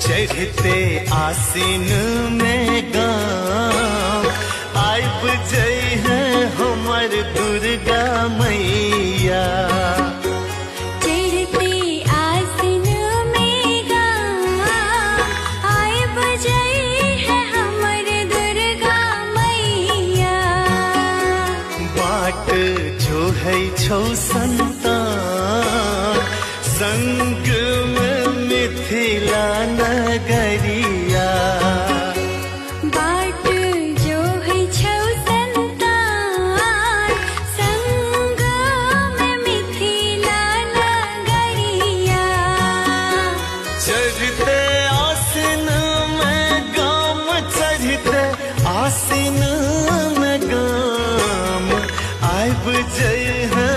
चढ़ते आसीन में गाँव आइब जई है हमर दुर्गा मैया। चढ़ते आसीन में गाँव आइब जई है हमर दुर्गा मैया। बाट जो है छौ संतान संग में मिथिला नगरिया। बाट जो है छौ संतान संग में मिथिला नगरिया। चढ़ते आसीन में गाम चढ़ते आसीन में गाम आइब जई है